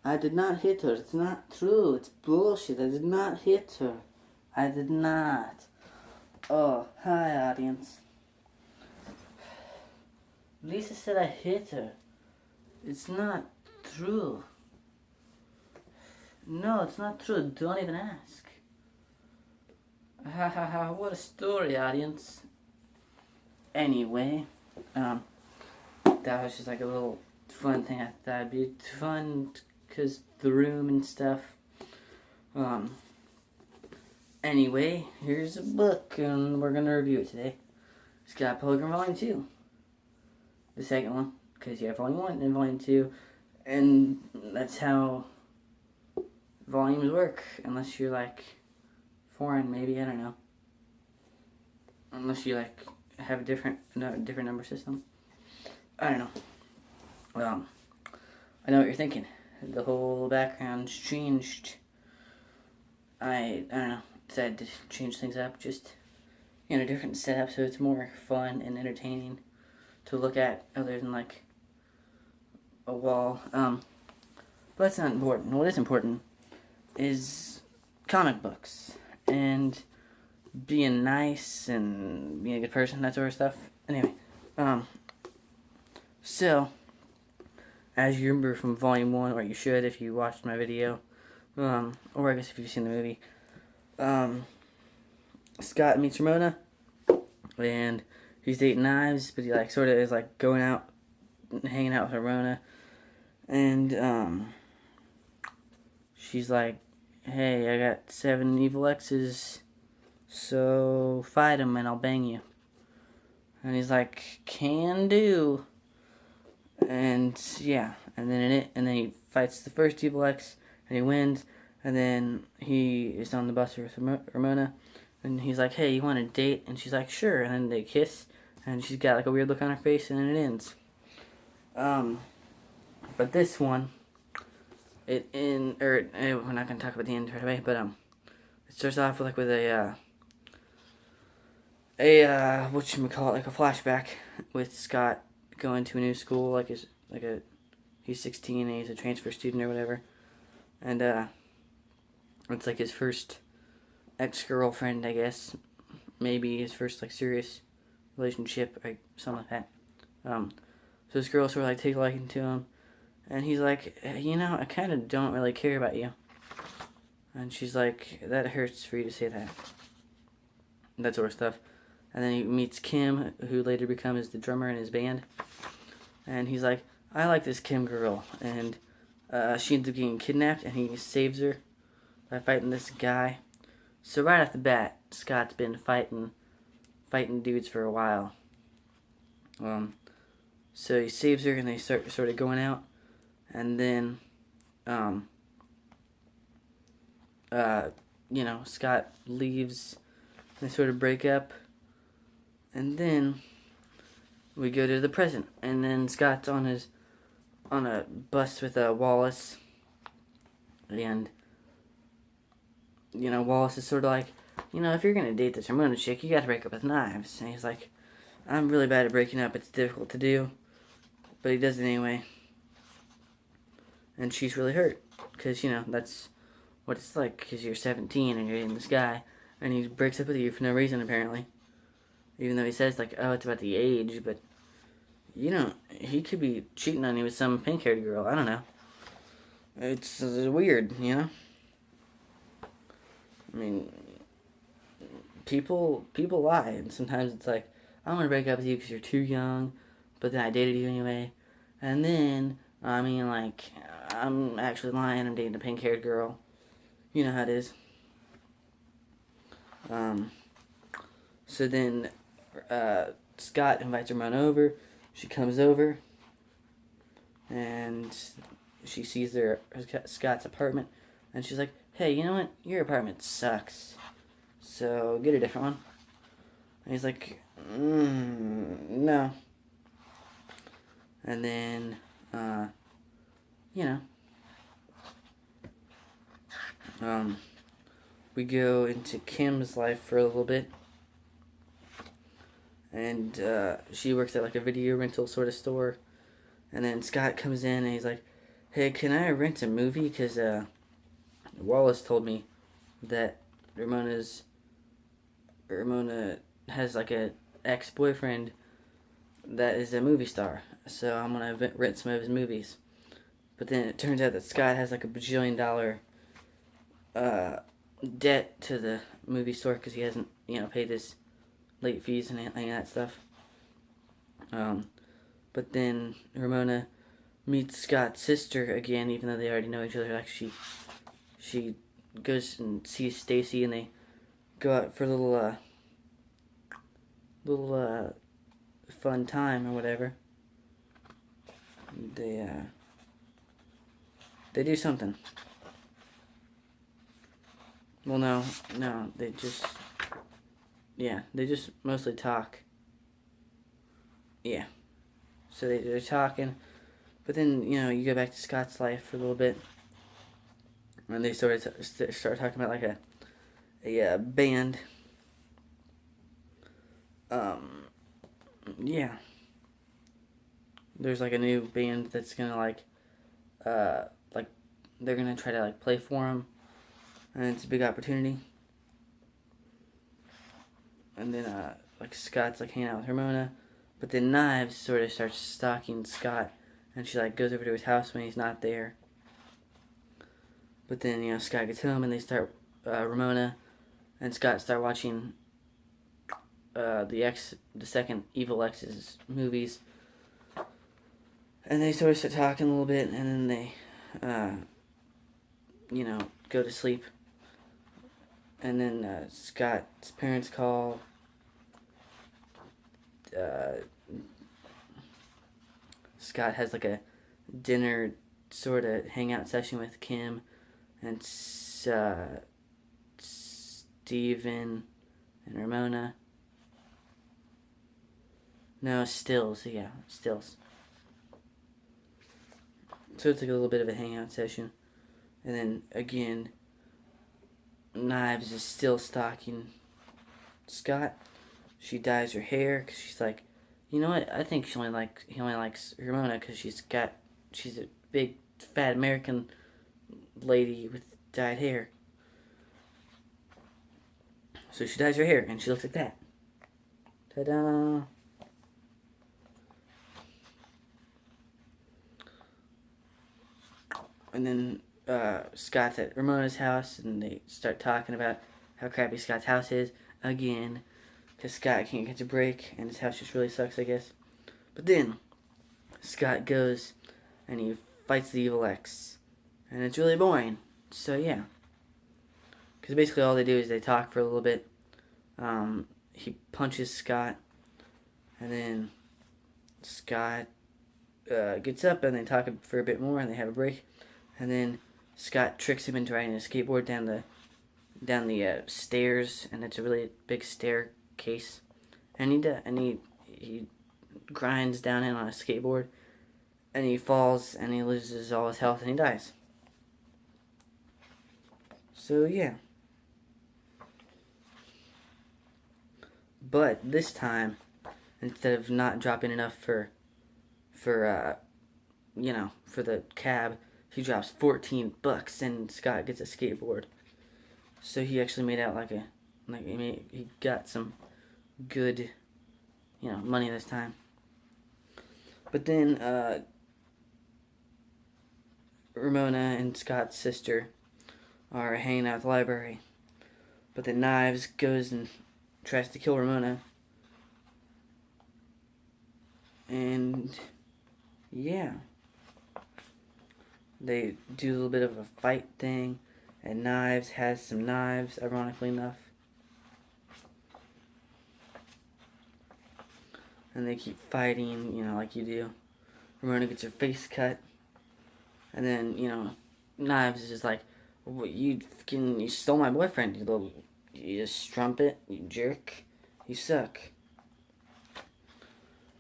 I did not hit her. It's not true. It's bullshit. I did not hit her. I did not. Oh, hi, audience. Lisa said I hit her. It's not true. No, it's not true. Don't even ask. Ha ha ha, what a story, audience. Anyway, that was just like a little fun thing. I thought it'd be fun because the room and stuff. Anyway, here's a book and we're gonna review it today. Scott Pilgrim Volume 2. The second one, because you have Volume 1 and Volume 2, and that's how volumes work, unless you're like foreign, maybe, I don't know. Unless you like have a different number system. I don't know. I know what you're thinking. The whole background's changed. I don't know. Decided to change things up, just in a different setup, so it's more fun and entertaining to look at, other than like a wall. But that's not important. What is important is comic books and being nice and being a good person, that sort of stuff. Anyway, so as you remember from Volume 1, or you should if you watched my video, or I guess if you've seen the movie, Scott meets Ramona, and he's dating Knives, but he like sort of is like going out, hanging out with Ramona, and she's like, "Hey, I got 7 evil exes, so fight them and I'll bang you." And he's like, "Can do." And yeah, and then he fights the first evil ex, and he wins, and then he is on the bus with Ramona, and he's like, "Hey, you want to date?" And she's like, "Sure." And then they kiss, and she's got like a weird look on her face, and then it ends. But this one, we're not gonna talk about the end right away, but it starts off with a whatchamacallit, like a flashback with Scott going to a new school, he's 16 and he's a transfer student or whatever, and it's like his first ex-girlfriend, I guess, maybe his first like serious relationship, like something like that. So this girl sort of like takes a liking to him, and he's like, I kind of don't really care about you. And she's like, "That hurts for you to say that." That sort of stuff. And then he meets Kim, who later becomes the drummer in his band. And he's like, "I like this Kim girl." And she ends up getting kidnapped, and he saves her by fighting this guy. So right off the bat, Scott's been fighting dudes for a while. So he saves her, and they start sort of going out. And then, Scott leaves. They sort of break up. And then we go to the present, and then Scott's on a bus with Wallace, and Wallace is sort of like, if you're gonna date this Ramona chick, you gotta break up with Knives. And he's like, "I'm really bad at breaking up. It's difficult to do," but he does it anyway. And she's really hurt, because that's what it's like, because you're 17 and you're dating this guy, and he breaks up with you for no reason apparently. Even though he says, like, "Oh, it's about the age," but, he could be cheating on you with some pink-haired girl. I don't know. It's weird, I mean, people lie, and sometimes it's like, "I'm going to break up with you because you're too young," but then I dated you anyway. And then, I'm actually lying, I'm dating a pink-haired girl. You know how it is. So then, Scott invites Ramona over. She comes over, and she sees Scott's apartment, and she's like, "Hey, you know what? Your apartment sucks, so get a different one." And he's like, "No." And then, we go into Kim's life for a little bit. And she works at like a video rental sort of store. And then Scott comes in and he's like, Hey, can I rent a movie? Because Wallace told me that Ramona has like a ex-boyfriend that is a movie star. So I'm gonna rent some of his movies. But then it turns out that Scott has like a bajillion-dollar uh, debt to the movie store because he hasn't, paid his late fees and any of that stuff. Um, but then Ramona meets Scott's sister again, even though they already know each other. Like she goes and sees Stacy, and they go out for a little fun time or whatever. They do something. Well, no, they just mostly talk. Yeah, so they're talking, but then you go back to Scott's life for a little bit, and they start talking about like a band. Yeah, there's like a new band that's gonna like they're gonna try to like play for him, and it's a big opportunity. And then like Scott's like hanging out with Ramona, but then Knives sort of starts stalking Scott, and she like goes over to his house when he's not there. But then Scott gets home, and they start Ramona and Scott start watching the second Evil X's movies, and they sort of start talking a little bit, and then they go to sleep. And then Scott's parents call. Scott has like a dinner sort of hangout session with Kim and Steven and Ramona. No, Stills. Yeah, Stills. So it's like a little bit of a hangout session. And then again, Knives is still stalking Scott. She dyes her hair because she's like, you know what? I think he only likes Ramona because she's a big fat American lady with dyed hair. So she dyes her hair and she looks like that. Ta-da! And then Scott's at Ramona's house, and they start talking about how crappy Scott's house is again, because Scott can't get a break, and his house just really sucks, I guess. But then Scott goes and he fights the Evil X, and it's really boring. So yeah, because basically all they do is they talk for a little bit. He punches Scott, and then Scott gets up, and they talk for a bit more, and they have a break. And then Scott tricks him into riding a skateboard down the stairs, and it's a really big staircase. And he grinds down it on a skateboard, and he falls, and he loses all his health, and he dies. So yeah. But this time, instead of not dropping enough for the cab, he drops $14 and Scott gets a skateboard. So he actually made out he got some good, money this time. But then Ramona and Scott's sister are hanging out at the library. But then Knives goes and tries to kill Ramona. And yeah. They do a little bit of a fight thing, and Knives has some knives, ironically enough. And they keep fighting, like you do. Ramona gets her face cut, and then, Knives is just like, well, you stole my boyfriend, you strumpet, you jerk, you suck.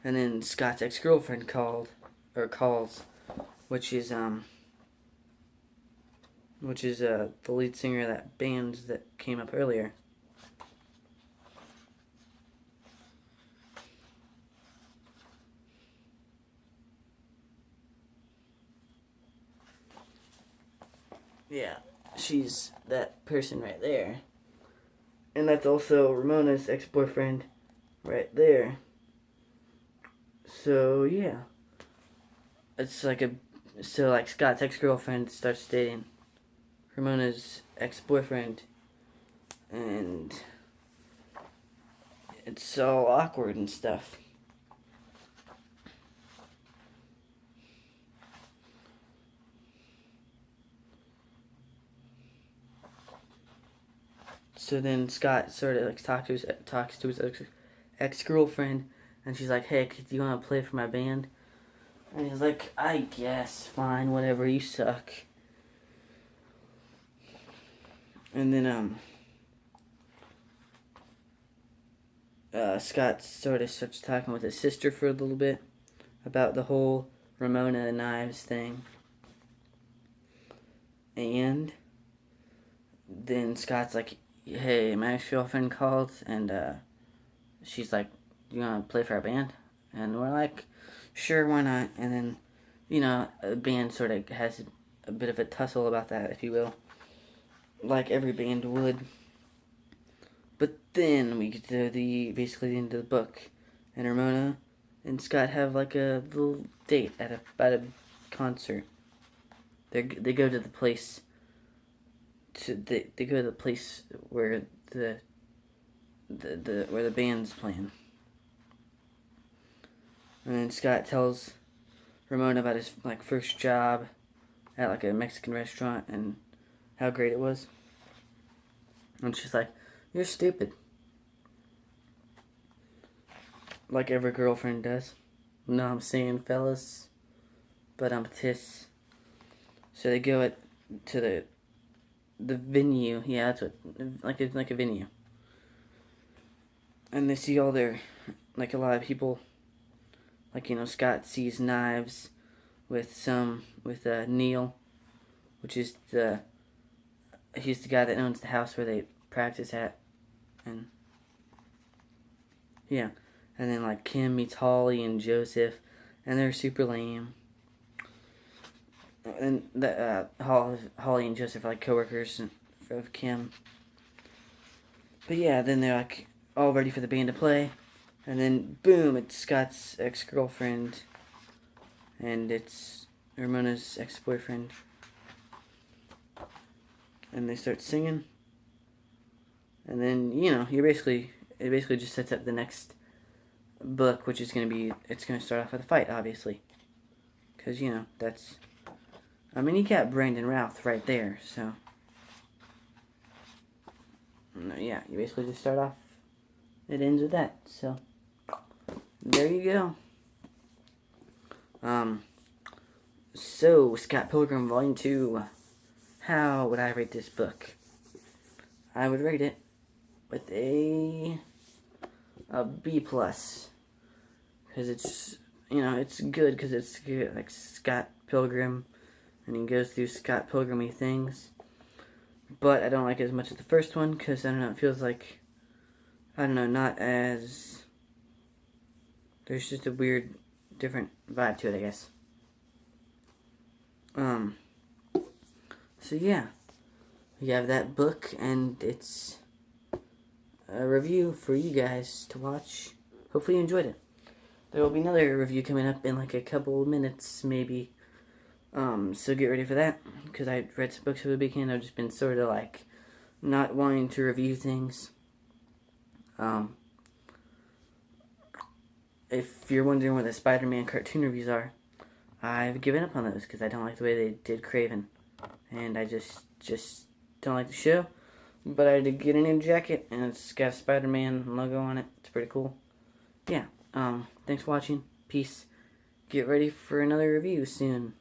And then Scott's ex-girlfriend calls, which is the lead singer of that band that came up earlier. yeah, she's that person right there. And that's also Ramona's ex-boyfriend right there. So, yeah. It's like Scott's ex-girlfriend starts dating Ramona's ex-boyfriend. And it's all awkward and stuff. So then Scott sort of like talks to his ex-girlfriend, and she's like, "Hey, do you want to play for my band?" And he's like, "I guess, fine, whatever. You suck." And then Scott sort of starts talking with his sister for a little bit about the whole Ramona Knives thing, and then Scott's like, "Hey, my ex-girlfriend called, and she's like, you want to play for our band?" And we're like, "Sure, why not?" And then, a band sort of has a bit of a tussle about that, if you will, like every band would. But then we get to basically the end of the book, and Ramona and Scott have like a little date at a concert. They go to the place. They go to the place where the where the band's playing. And then Scott tells Ramona about his first job at like a Mexican restaurant and how great it was. And she's like, "You're stupid." Like every girlfriend does. No, I'm saying, fellas, but I'm pissed. So they go to the venue. Yeah, that's what like a venue. And they see all their a lot of people. Scott sees knives with Neil, which is he's the guy that owns the house where they practice at, and yeah, and then Kim meets Holly and Joseph, and they're super lame. And Holly and Joseph are coworkers of Kim. But yeah, then they're all ready for the band to play. And then, boom, it's Scott's ex-girlfriend. And it's Ramona's ex-boyfriend. And they start singing. And then, it basically just sets up the next book, which is it's going to start off with a fight, obviously. Because, you got Brandon Routh right there, so. Yeah, you basically just start off. It ends with that, so. There you go. So, Scott Pilgrim Volume 2. How would I rate this book? I would rate it with a B+. Because it's, it's good because it's good, like Scott Pilgrim. And he goes through Scott Pilgrim-y things. But I don't like it as much as the first one because, I don't know, it feels like, not as... There's just a weird, different vibe to it, I guess. So yeah. We have that book, and it's a review for you guys to watch. Hopefully you enjoyed it. There will be another review coming up in a couple of minutes, maybe. So get ready for that, because I read some books over the weekend. I've just been sort of not wanting to review things. If you're wondering what the Spider-Man cartoon reviews are, I've given up on those because I don't like the way they did Craven. And I just don't like the show. But I did get a new jacket, and it's got a Spider-Man logo on it. It's pretty cool. Yeah, thanks for watching. Peace. Get ready for another review soon.